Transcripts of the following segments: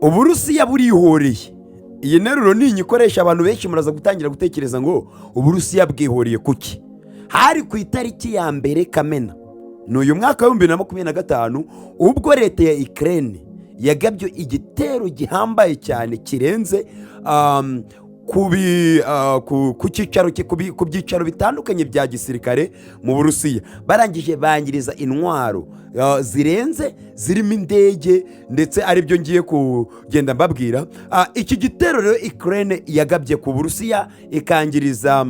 uburusiya burihoreye. Iyi nteruro ni inyikoresha abantu benshi muraza gutangira gutekereza ngo uburusiya bwihoreye kuki. Hari ku itariki ya mbere Kamena ni uyu mwaka wa 2025 ubwo leta ya Ukraine yagabye igitero gihambaye cyane kirenze ku byicaro bitandukanye bya gisirikare mu Burusiya. Barangije bangiriza intwaro zirenze zirimo indege ndetse ari byo ngiye kugenda mbabwira. Iki gitero rero Ukraine yagabye ku Burusiya ikangiriza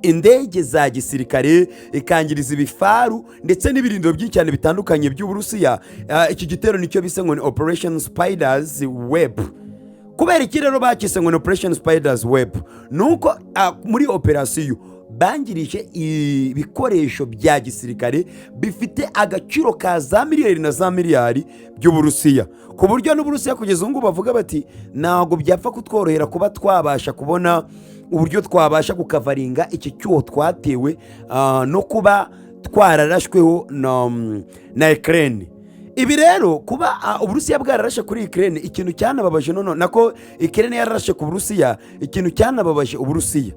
indege za gisirikare, ikangiriza ibifaru ndetse n'ibirindiro byinshi cyane bitandukanye by'Uburusiya. Iki gitero nicyo bise ngo ni Operation Spiders Web. Kubera iki rero bakise ngo ni Operation Spiders Web? Nuko muri operasiyo bangirije ibikoresho bya gisirikare bifite agaciro ka za miliyari na za miliyari by'Uburusiya, ku buryo n'Uburusiya kugeza ubu ngubu bavuga bati ntabwo byapfa kutworohera kuba twabasha kubona uburyo twabasha gukavaringa iki cyuho twatewe no kuba twararashweho na Ukraine. Ibi rero kuba Uburusiya bwararashe kuri Ukraine, ikintu cyanababaje nako Ukraine yararashe ku Burusiya, ikintu cyanababaje Uburusiya.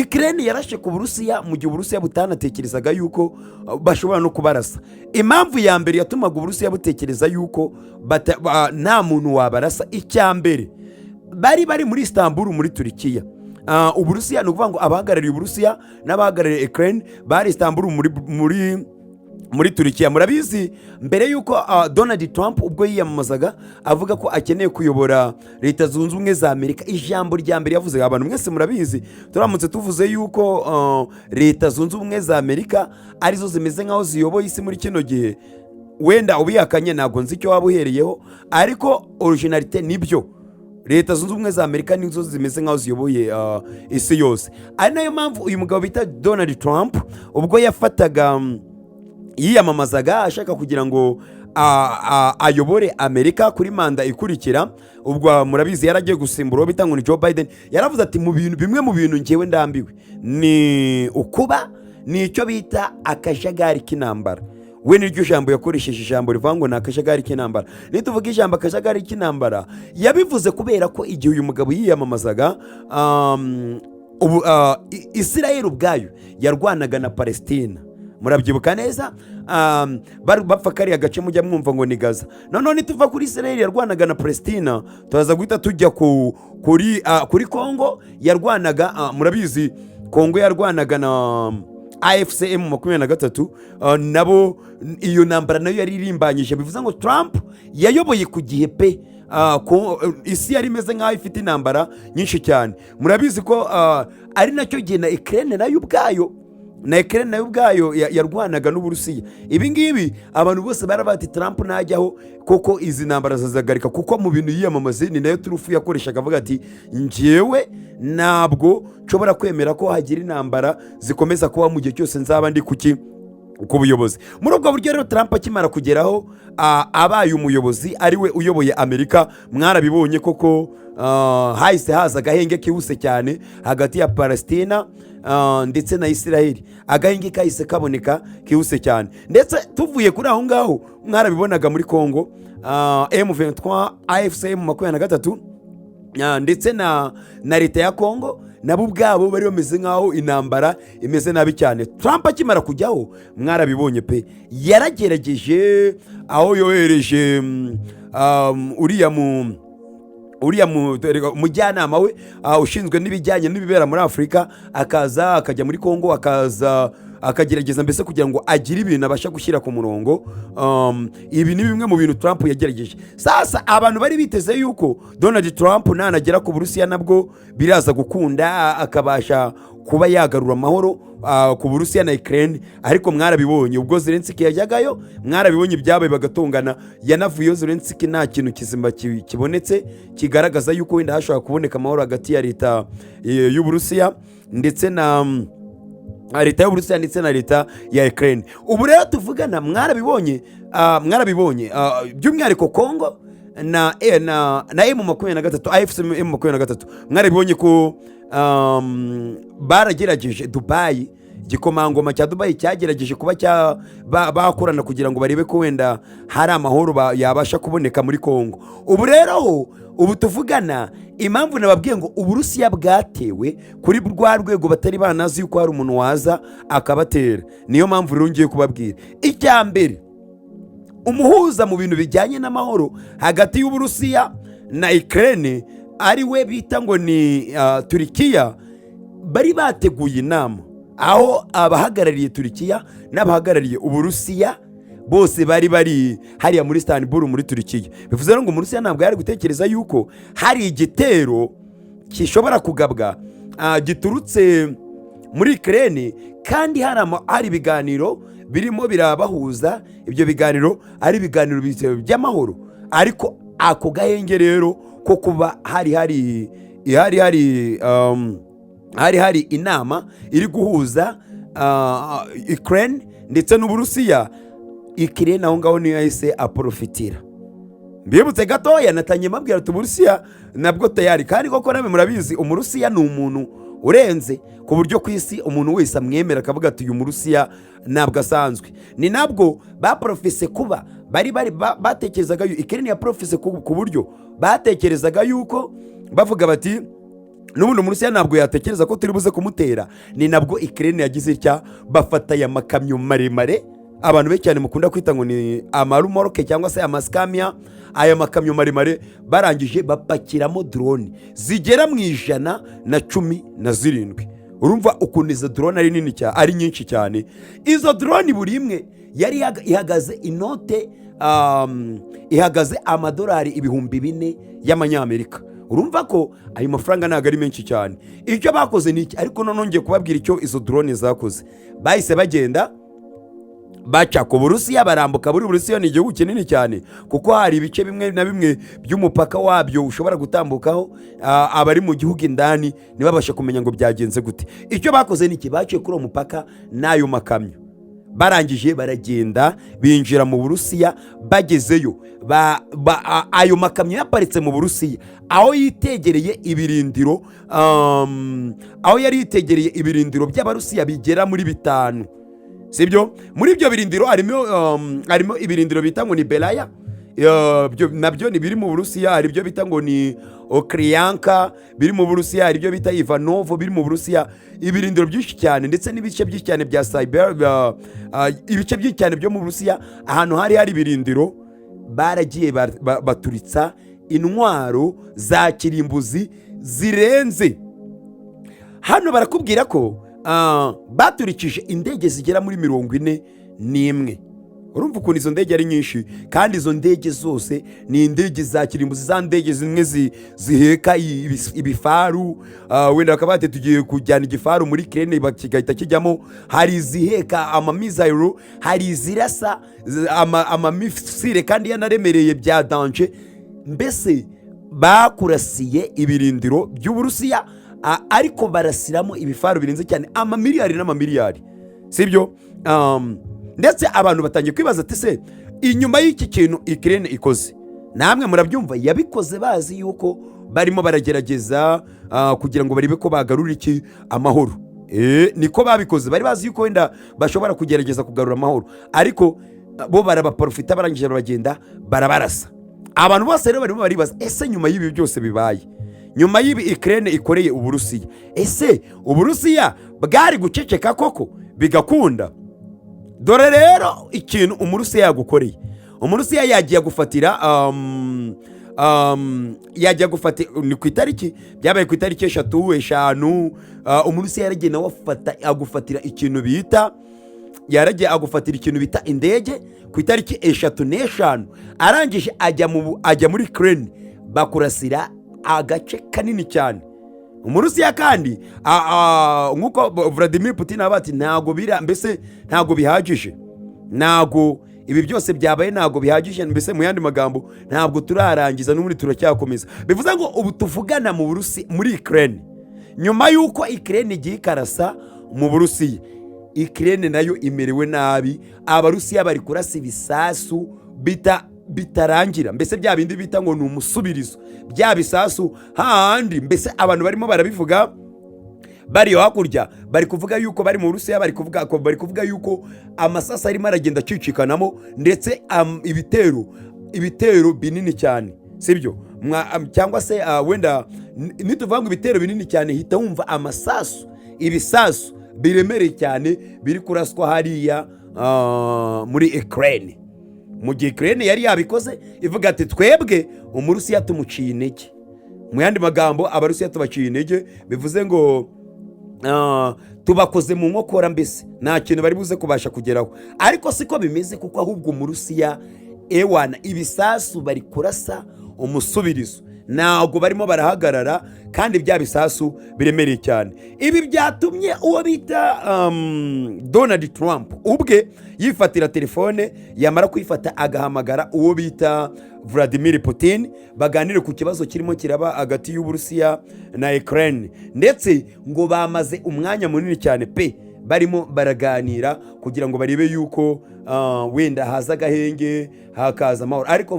Ukraine yarashe ku Burusiya mu gihe Uburusiya butanatekerezaga yuko bashobora no kubarasa. Impamvu ya mbere yatumaga Uburusiya butekereza yuko nta muntu wabarasa, icyambere bari muri Istanbul muri Turikiya. Uburusiya ni ukuvuga ngo abahagarariye Uburusiya n'abahagarariye Ukraine bari Istanbul muri Turikiya. Murabizi mbere yuko Donald Trump ubwo yiyamamazaga avuga ko akeneye kuyobora Leta Zunze Ubumwe za Amerika, ijambo rya mbere yavuze, abantu mwese murabizi, turamutse tuvuze yuko Leta Zunze Ubumwe za Amerika arizo zimeze nkaho ziyoboye isi muri kino gihe, wenda ubihakanye ntabwo nzi icyo waba uhereyeho, ariko originalite nibyo. Leta Zunze Ubumwe za Amerika nizo zimeze nkaho ziyoboye isi yose. Ari nayo mpamvu uyu mugabo bita Donald Trump ubwo yiyamamazaga ashaka kugira ngo ayobore Amerika kuri manda ikurikira, ubwo murabizi yaragiye gusimbura bita ngo ni Joe Biden. Yaravuze ati bimwe mu bintu ngewe ndambiwe ni ukuba nicyo bita akajagari k'intambara. We niryo jambo yakoresheje, ijambo rivuga ngo ni akajagari k'intambara. Nituvuga ijambo akajagari k'intambara yabivuze kubera ko igihe uyu mugabo yiyamamazaga Israel ubwayo yarwanaga na Palestina. Murabyibuka neza, bapfa kariya gace mujya mwumva ngo ni Gaza. Noneho nituva kuri Israel yarwanaga na Palestina, tuzaza guhita tujya kuri Kongo yarwanaga, murabizi Kongo yarwanaga na AFCM 23, nabo iyo ntambara nayo yari irimbanyije. Bivuze ngo Trump yayoboye ku gihe pe, isi yari imeze nk'aho ifite intambara nyinshi cyane. Murabizi ko ari nacyo gihe na Ukraine nayo ubwayo yarwanaga n'Uburusiya. Ibi ngibi abantu bose barabati Trump najyaho koko izi ntambara zazagarika, kuko mu bintu yiyamamaze ni nayo turufu yakoreshaga avuga ati njyewe ntabwo nshobora kwemera ko hagira intambara zikomeza kuba mu gihe cyose nzaba ndi ku buyobozi. Muri ubwo buryo rero Trump akimara kugeraho abaye umuyobozi ari we uyoboye Amerika, mwarabibonye koko hahise haza agahenge kihuse cyane hagati ya Palestina ndetse na Israel. Agahenge kahise kaboneka kihuse cyane, ndetse tuvuye kuri aho ngaho mwarabibonaga muri Kongo M23 AFCM 23 ndetse na leta ya Kongo nabo ubwabo bari bameze nkaho intambara imeze nabi cyane. Trump akimara kujyaho mwarabibonye pe, yaragerageje aho yohereje uriya mujyanama we ushinzwe n'ibijyanye n'ibibera muri Afurika, akaza akajya muri Kongo, akagerageza mbese kugira ngo agire ibintu abasha gushyira ku murongo. Ibi ni bimwe mu bintu Trump yagerageje. Sasa abantu bari biteze yuko Donald Trump nanagera ku Burusiya nabwo biraza gukunda, akabasha kuba yagarura amahoro ku Burusiya na Ukraine, ariko mwarabibonye ubwo Zelensky yajyagayo, mwarabibonye ibyabaye bagatongana. Yanavuyeyo Zelensky nta kintu kizima kibonetse kigaragaza yuko wenda hashobora kuboneka amahoro hagati ya leta y'Uburusiya ndetse na leta y'Uburusiya ndetse na leta ya Ukraine. Ubu rero tuvugana mwarabibonye by'umwihariko Kongo na M23 AFC M23 mwarabibonye ko baragerageje Dubai igikomangoma cya Dubai cyagerageje kuba bakorana kugira ngo barebe ko wenda hari amahoro yabasha kuboneka muri Kongo. Ubu rero ubu tuvugana impamvu nababwiye ngo Uburusiya bwatewe kuri rwa rwego batari banazi yuko hari umuntu waza akabatera, niyo mpamvu rero ngiye kubabwira. Icya mbere, umuhuza mu bintu bijyanye n'amahoro hagati y'Uburusiya na Ukraine ari we bita ngo ni Turikiya, bari bateguye inama aho abahagarariye Turikiya n'abahagarariye Uburusiya bose bari hariya muri Istanbul muri Turikiya. Bivuze ngo Uburusiya ntabwo yari gutekereza yuko hari igitero gishobora kugabwa giturutse muri Ukraine, kandi hari ibiganiro birimo birabahuza. Ibyo biganiro ari ibiganiro by'amahoro, ariko ako gahenge rero ko kuba hari inama iri guhuza Ukraine ndetse n'Uburusiya. Ukraine aho ngaho niyo yahise aporofitira. Mbibutse gatoya natanye mabwira ati Uburusiya nabwo tayari, kandi koko nawe murabizi Umurusiya ni umuntu urenze ku buryo ku isi umuntu wese amwemera akavuga ati uyu Murusiya ntabwo asanzwe. Ni nabwo baprofise kuba bari batekerezaga Ukraine ya profise ku buryo batekerezaga yuko bavuga bati n'ubundi Umurusiya ntabwo yatekereza ko turi buze kumutera. Ni nabwo Ukraine yagize itya bafata ya makamyo maremare abantu be cyane mukunda kwita ngo ni amarumoroke cyangwa se amaskamia. Aya makamyo maremare barangije bapakiramo drone zigera mu 117. Urumva ukuntu izo drone ari nini cyane, ari nyinshi cyane. Izo drone buri imwe yari ihagaze inote ihagaze amadolari 4,000 y'amanyamerika. Urumva ko ayo mafaranga ntabwo ari menshi cyane. Icyo bakoze ni iki? Ariko nongeye kubabwira icyo izo drone zakoze. Bahise bagenda baca ku Burusiya, barambuka. Buri Burusiya ni igihugu kinini cyane, kuko hari ibice bimwe na bimwe by'umupaka wabyo ushobora gutambukaho. Abari mu gihugu indani ntibabasha kumenya ngo byagenze gute. Icyo bakoze ni iki? Baciye kuri uwo mupaka n'ayo makamyo, barangije baragenda binjira mu Burusiya. Bagezeyo ayo makamyo yaparitse mu Burusiya aho yitegereye ibirindiro aho yari yitegereye ibirindiro by'Abarusiya bigera muri 5. Sibyo? Muri ibyo birindiro harimo ibirindiro bita ngo ni Belaya, nabyo ni biri mu Burusiya. Hari ibyo bita ngo ni Okriyanka biri mu Burusiya, hari ibyo bita Ivanovo biri mu Burusiya. Ibirindiro byinshi cyane ndetse n'ibice byinshi cyane bya Siberia, ibice byinshi cyane byo mu Burusiya. Ahantu hari ibirindiro baragiye baturitsa intwaro za kirimbuzi zirenze. Hano barakubwira ko baturikije indege zigera muri 41. Urumva ukuntu izo ndege ari nyinshi, kandi izo ndege zose ni indege za kirimbuzi. Za ndege zimwe ziheka ibifaru, wenda bakaba bati tugiye kujyana igifaru muri Ukraine bakigahita kijyamo. Hari iziheka amamizayiro, hari izirasa amamisire kandi yanaremereye bya danger. Mbese bakurasiye ibirindiro by'Uburusiya, ariko barasiramo ibifaru birenze cyane amamiliyari n'amamiliyari. Sibyo? Ndetse abantu batangiye kwibaza ati se inyuma y'iki kintu Ukraine ikoze, namwe murabyumva yabikoze bazi yuko barimo baragerageza kugira ngo barebe ko bagarura iki amahoro. Niko babikoze, bari bazi yuko wenda bashobora kugerageza kugarura amahoro, ariko bo barabaprofita, barangije baragenda barabarasa. Abantu bose rero barimo baribaza, ese nyuma y'ibi byose bibaye, nyuma y'ibi Ukraine ikoreye Uburusiya, ese Uburusiya bwari guceceka koko bigakunda? Dore rero ikintu Umurusiya yagukoreye. Umurusiya yagiye gufatira ni ku itariki, byabaye ku itariki 5. Umurusiya yaragiye nawe agufatira ikintu bita indege ku itariki 5. Arangije ajya muri Ukraine bakurasira agace kanini cyane. Umurusiya kandi nkuko Vladimir Putin abati ntago bihagije, ntago ibi byose byabaye, ntago bihagije. Mbese mu yandi magambo ntabwo turarangiza, n'ubundi turacyakomeza. Bivuze ngo ubu tuvugana muri Ukraine, nyuma yuko Ukraine igiye karasa mu Burusiya, Ukraine nayo imerewe nabi. Abarusiya bari kurasa ibisasu bitarangira, mbese bya bindi bita ngo ni umusubirizo, bya bisasu hahandi. Mbese abantu barimo barabivuga bari hakurya bari kuvuga yuko bari mu Burusiya, bari kuvuga yuko amasasu arimo aragenda acicikanamo, ndetse ibitero binini cyane, sibyo? Cyangwa se wenda nituvuga ngo ibitero binini cyane, hita wumva ibisasu biremereye cyane biri kuraswa hariya muri Ukraine. Mu gihe Ukraine yari yabikoze ivuga ati twebwe umurusiya tumuciye intege. Mu yandi magambo, abarusiya tubaciye intege, bivuze ngo tubakoze mu nkokora, mbese nta kintu bari buze kubasha kugeraho. Ariko siko bimeze, kuko ahubwo umurusiya ibisasu bari kurasa umusubirizo, ntabwo barimo barahagarara, kandi bya bisasu biremereye cyane. Ibi byatumye uwo bita Donald Trump ubwe yifatira telefone, yamara kuyifata agahamagara uwo bita Vladimir Putin, baganire ku kibazo kirimo kiraba hagati y'Uburusiya na Ukraine, ndetse ngo bamaze umwanya munini cyane pe barimo baraganira kugira ngo barebe yuko wenda haza agahenge hakaza amahoro. Ariko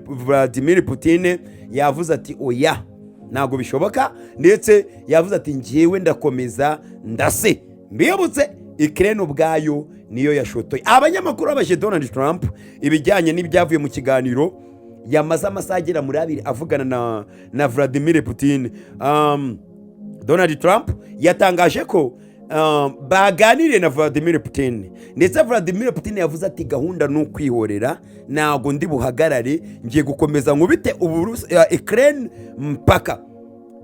Vladimir Putin yavuze ati oya, ntabwo bishoboka, ndetse yavuze ati njyewe ndakomeza ndase. Mbibutse Ukraine ubwayo niyo yashotoye. Abanyamakuru babajije Donald Trump ibijyanye n'ibyavuye mu kiganiro yamaze amasaha agera muri 2 avugana na Vladimir Putin. Donald Trump yatangaje ko baganiriye na Vladimir Putin, ndetse Vladimir Putin yavuze ati gahunda ni ukwihorera, ntabwo ndi buhagarare, ngiye gukomeza nkubite Ukraine mpaka.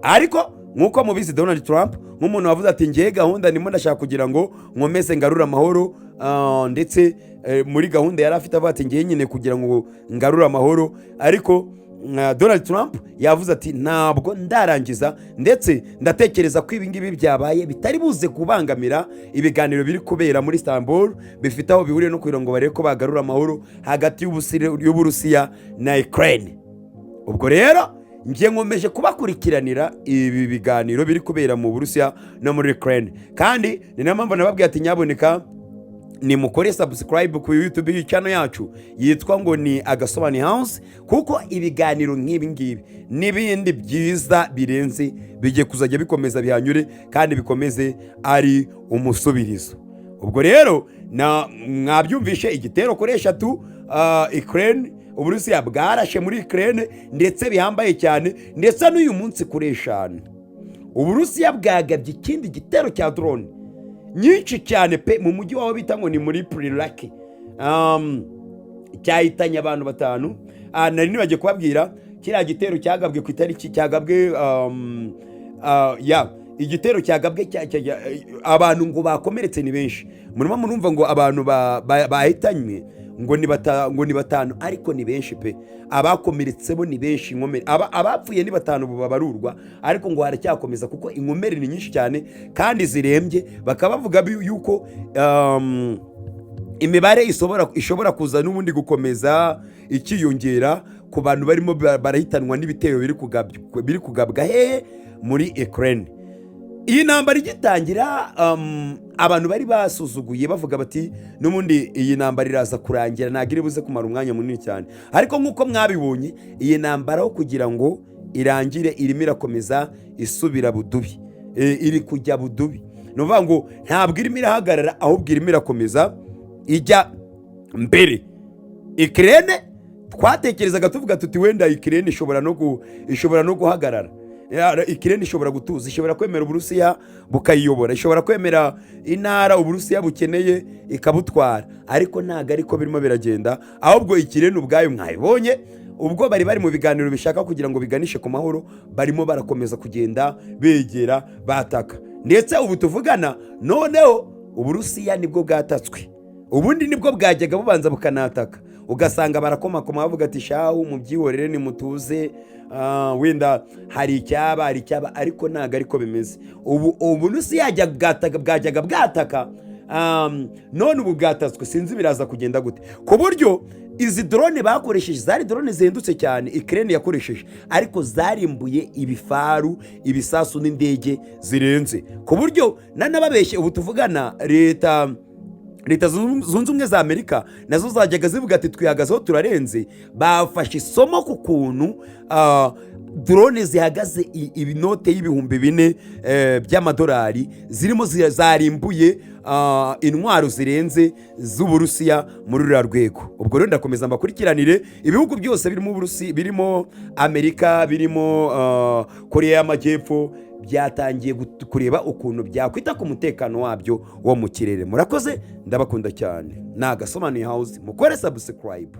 Ariko nk'uko mubizi, Donald Trump nk'umuntu wavuze ati ngiye gahunda ndimo ndashaka kugira ngo nkomeze ngarure amahoro, ndetse muri gahunda yari afite avuga ati ngiye nyine kugira ngo ngarure amahoro. Ariko Donald Trump yavuze ati ntabwo ndarangiza, ndetse ndatekereza ko ibi ngibi byabaye bitari buze kubangamira ibiganiro biri kubera muri Istanbul, bifite aho bihuriye no kugira ngo barebe ko bagarura amahoro hagati y'Uburusiya na Ukraine. Ubwo rero ngiye nkomeje kubakurikiranira ibi biganiro biri kubera mu Burusiya no muri Ukraine, kandi ni na mpamvu nababwiye ati nyaboneka ni mukore subscribe ku YouTube channel yacu yitwa ngo ni Agasobani House, kuko ibiganiro nk'ibi ngibi n'ibindi byiza birenze bigiye kuzajya bikomeza bihanyure, kandi bikomeze ari umusubirizo. Ubwo rero mwabyumvishe igitero kuri 3 Ukraine, Uburusiya bwarashe muri Ukraine, ndetse bihambaye cyane, ndetse n'uyu munsi kuri 5 Uburusiya bwagabye ikindi gitero cya drone nyinshi cyane pe mu mujyi waho bita ngo ni muri Prilaki, cyahitanye abantu 5. Nari nibagiye kubabwira kiriya gitero cyagabwe ku itariki, cyagabwe igitero cyagabwe abantu ngo bakomeretse ni benshi. Murimo murumva ngo abantu bahitanywe ngo ni 5, ariko ni benshi pe. Abakomeretse bo ni benshi, inkomere abapfuye ni 5 babarurwa, ariko ngo haracyakomeza kuko inkomere ni nyinshi cyane kandi zirembye. Bakaba bavuga yuko imibare ishobora kuza n'ubundi gukomeza ikiyongera ku bantu barimo barahitanwa n'ibitero biri kugabwa hehe muri Ukraine. Iyi ntambara igitangira, abantu bari basuzuguye bavuga bati n'ubundi iyi ntambara iraza kurangira, ntabwo iri buze kumara umwanya munini cyane. Ariko nk'uko mwabibonye, iyi ntambara aho kugira ngo irangire irimo irakomeza isubira budubi, iri kujya budubi. Ni ukuvuga ngo ntabwo irimo irahagarara, ahubwo irimo irakomeza ijya mbere. Ukraine twatekerezaga tuvuga tuti wenda Ukraine ishobora no guhagarara, Ukraine ishobora gutuza, ishobora kwemera Uburusiya bukayiyobora, ishobora kwemera intara Uburusiya bukeneye ikabutwara. Ariko ntago ariko birimo biragenda, ahubwo Ukraine ubwayo mwayibonye ubwo bari mu biganiro bishaka kugira ngo biganishe ku mahoro, barimo barakomeza kugenda begera bataka. Ndetse ubu tuvugana noneho Uburusiya nibwo bwatatswe, ubundi nibwo bwajyaga bubanza bukanataka, ugasanga barakomakoma bavuga ati shahu mubyihorere ni mutuze, wenda hari icyaba, ariko ntago ariko bimeze. Uburusiya bwajyaga bwataka, none ubu bwatatswe, sinzi biraza kugenda gute, ku buryo izi drone bakoresheje zari drone zihendutse cyane Ukraine yakoresheje, ariko zarimbuye ibifaru, ibisasu n'indege zirenze, ku buryo nanababeshye. Ubu tuvugana leta zunze ubumwe za Amerika nazo zajyaga zivuga ati twihagazeho turarenze. Bafashe isomo ku kuntu drone zihagaze ibinote y'ibihumbi 4 by'amadolari zirimo zarimbuye intwaro zirenze z'Uburusiya muri ruriya rwego. Ubwo rero ndakomeza mbakurikiranire ibihugu byose birimo Amerika, birimo Korea y'Amajyepfo, byatangiye kureba ukuntu byakwita ku mutekano wabyo wo mu kirere. Murakoze, ndabakunda cyane. Nagasomanuye house, mukore subscribe.